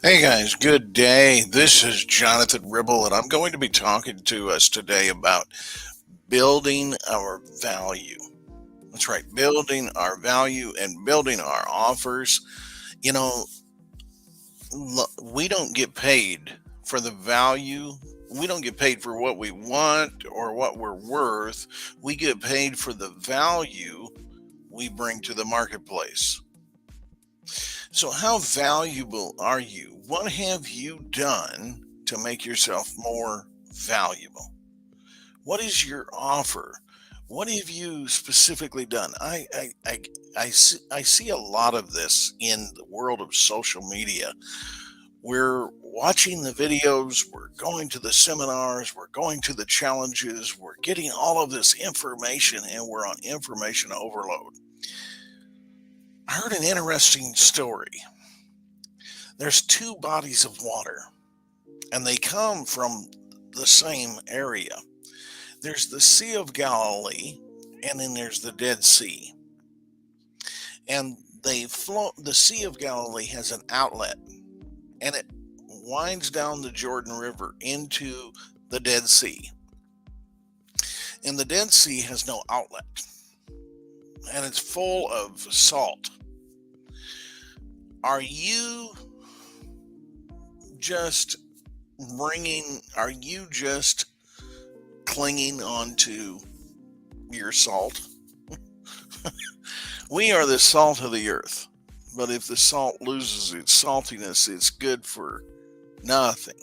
Hey guys, good day. This is Jonathan Ribble, and I'm going to be talking to us today about building our value. That's right, building our value and building our offers. You know, we don't get paid for the value. We don't get paid for what we want or what we're worth. We get paid for the value we bring to the marketplace. So, how valuable are you? What have you done to make yourself more valuable? What is your offer? What have you specifically done? I see a lot of this in the world of social media. We're watching the videos, we're going to the seminars, we're going to the challenges, we're getting all of this information, and we're on information overload. I heard an interesting story. There's two bodies of water, and they come from the same area. There's the Sea of Galilee, and then there's the Dead Sea. And they flow. The Sea of Galilee has an outlet, and it winds down the Jordan River into the Dead Sea. And the Dead Sea has no outlet, and it's full of salt. Are you just are you just clinging onto your salt? We are the salt of the earth, but if the salt loses its saltiness, it's good for nothing.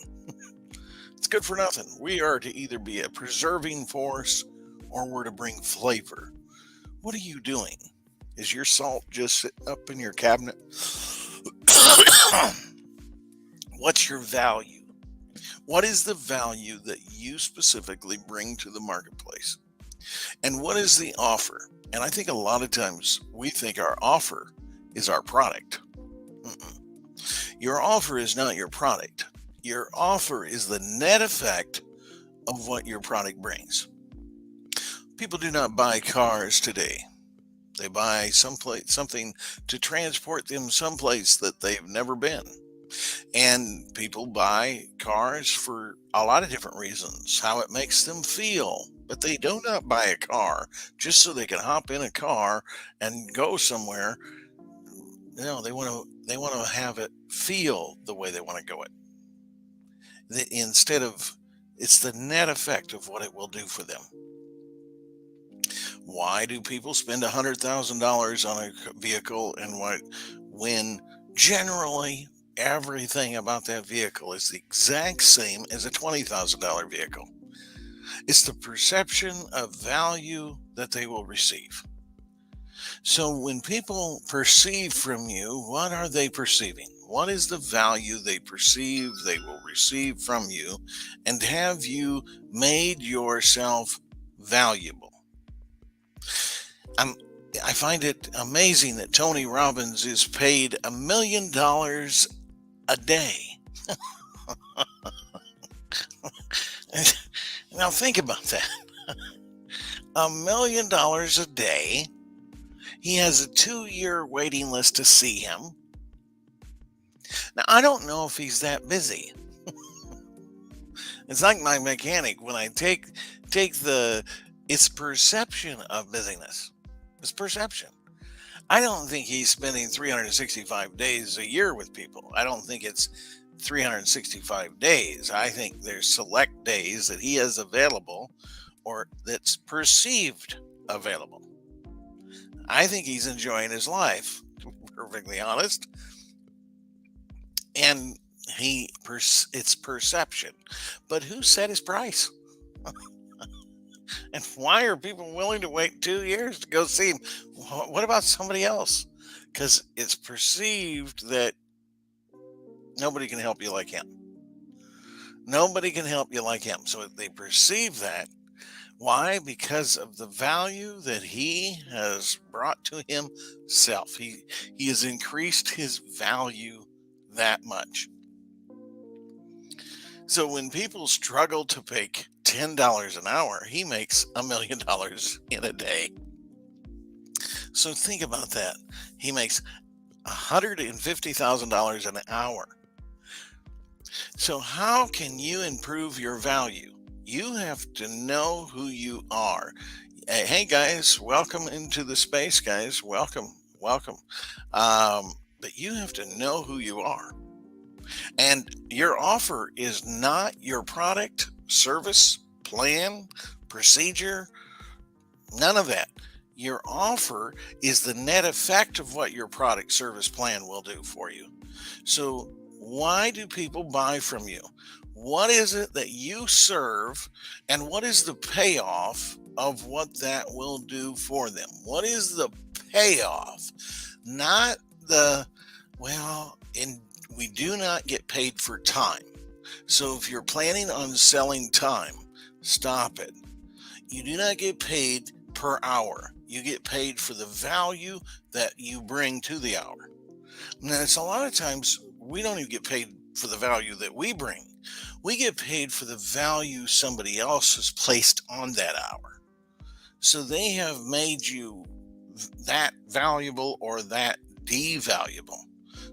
It's good for nothing. We are to either be a preserving force or we're to bring flavor. What are you doing? Is your salt just sitting up in your cabinet? What's your value? What is the value that you specifically bring to the marketplace? And what is the offer? And I think a lot of times we think our offer is our product. Mm-mm. Your offer is not your product. Your offer is the net effect of what your product brings. People do not buy cars today. They buy something to transport them someplace that they've never been. And people buy cars for a lot of different reasons, how it makes them feel. But they do not buy a car just so they can hop in a car and go somewhere. No, they want to have it feel the way they want to go it. Instead of it's the net effect of what it will do for them. Why do people spend $100,000 on a vehicle and when generally everything about that vehicle is the exact same as a $20,000 vehicle? It's the perception of value that they will receive. So when people perceive from you, what are they perceiving? What is the value they perceive they will receive from you? And have you made yourself valuable? I'm, I find it amazing that Tony Robbins is paid $1 million a day. Now think about that. $1 million a day. He has a 2-year waiting list to see him. Now I don't know if he's that busy. It's like my mechanic when I take the it's perception of busyness. It's perception. I don't think he's spending 365 days a year with people. I don't think it's 365 days. I think there's select days that he has available or that's perceived available. I think he's enjoying his life, to be perfectly honest. And it's perception. But who set his price? And why are people willing to wait 2 years to go see him? What about somebody else? Because it's perceived that nobody can help you like him. Nobody can help you like him. So they perceive that. Why? Because of the value that he has brought to himself. He has increased his value that much. So when people struggle to make $10 an hour, he makes $1 million in a day. So think about that. He makes $150,000 an hour. So, how can you improve your value? You have to know who you are. Hey, guys, welcome into the space, guys. Welcome, welcome. But you have to know who you are. And your offer is not your product, service, plan, procedure, none of that. Your offer is the net effect of what your product, service, plan will do for you. So, why do people buy from you? What is it that you serve, and what is the payoff of what that will do for them? What is the payoff? Not the, well, and we do not get paid for time. So, if you're planning on selling time, stop it. You do not get paid per hour. You get paid for the value that you bring to the hour. Now, it's a lot of times we don't even get paid for the value that we bring. We get paid for the value somebody else has placed on that hour. So they have made you that valuable or that devaluable.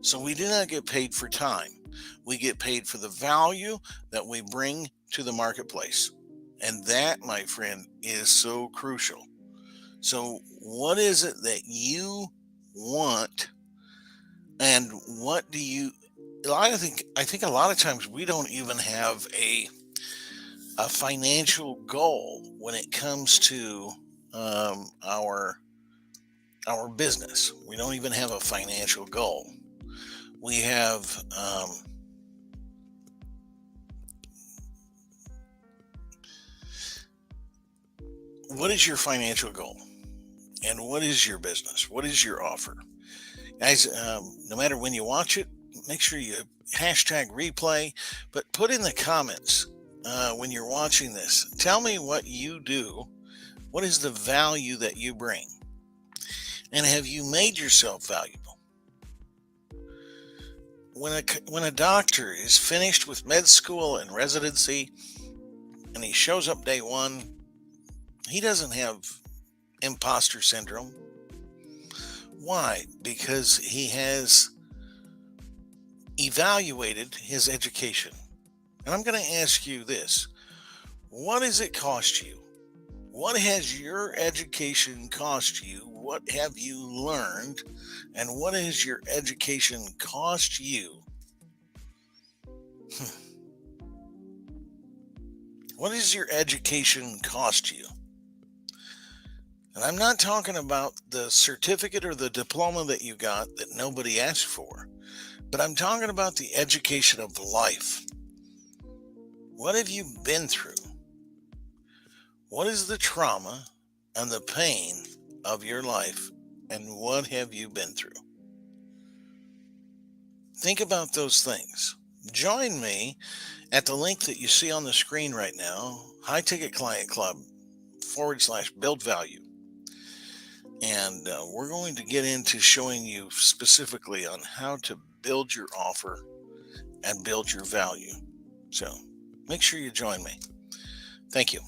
So we do not get paid for time. We get paid for the value that we bring to the marketplace. And that, my friend, is so crucial. So, what is it that you want, and what do you? I think a lot of times we don't even have a financial goal when it comes to our business. We don't even have a financial goal. We have what is your financial goal, and what is your business? What is your offer? Guys, no matter when you watch it, make sure you hashtag replay, but put in the comments when you're watching this. Tell me what you do. What is the value that you bring? And have you made yourself valuable? When a doctor is finished with med school and residency and he shows up day one, he doesn't have imposter syndrome. Why? Because he has evaluated his education. And I'm going to ask you this: what does it cost you? What has your education cost you? What have you learned? And what has your education cost you? What does your education cost you? And I'm not talking about the certificate or the diploma that you got that nobody asked for, but I'm talking about the education of life. What have you been through? What is the trauma and the pain of your life, and what have you been through? Think about those things. Join me at the link that you see on the screen right now, High Ticket Client Club /build value. And we're going to get into showing you specifically on how to build your offer and build your value. So make sure you join me. Thank you.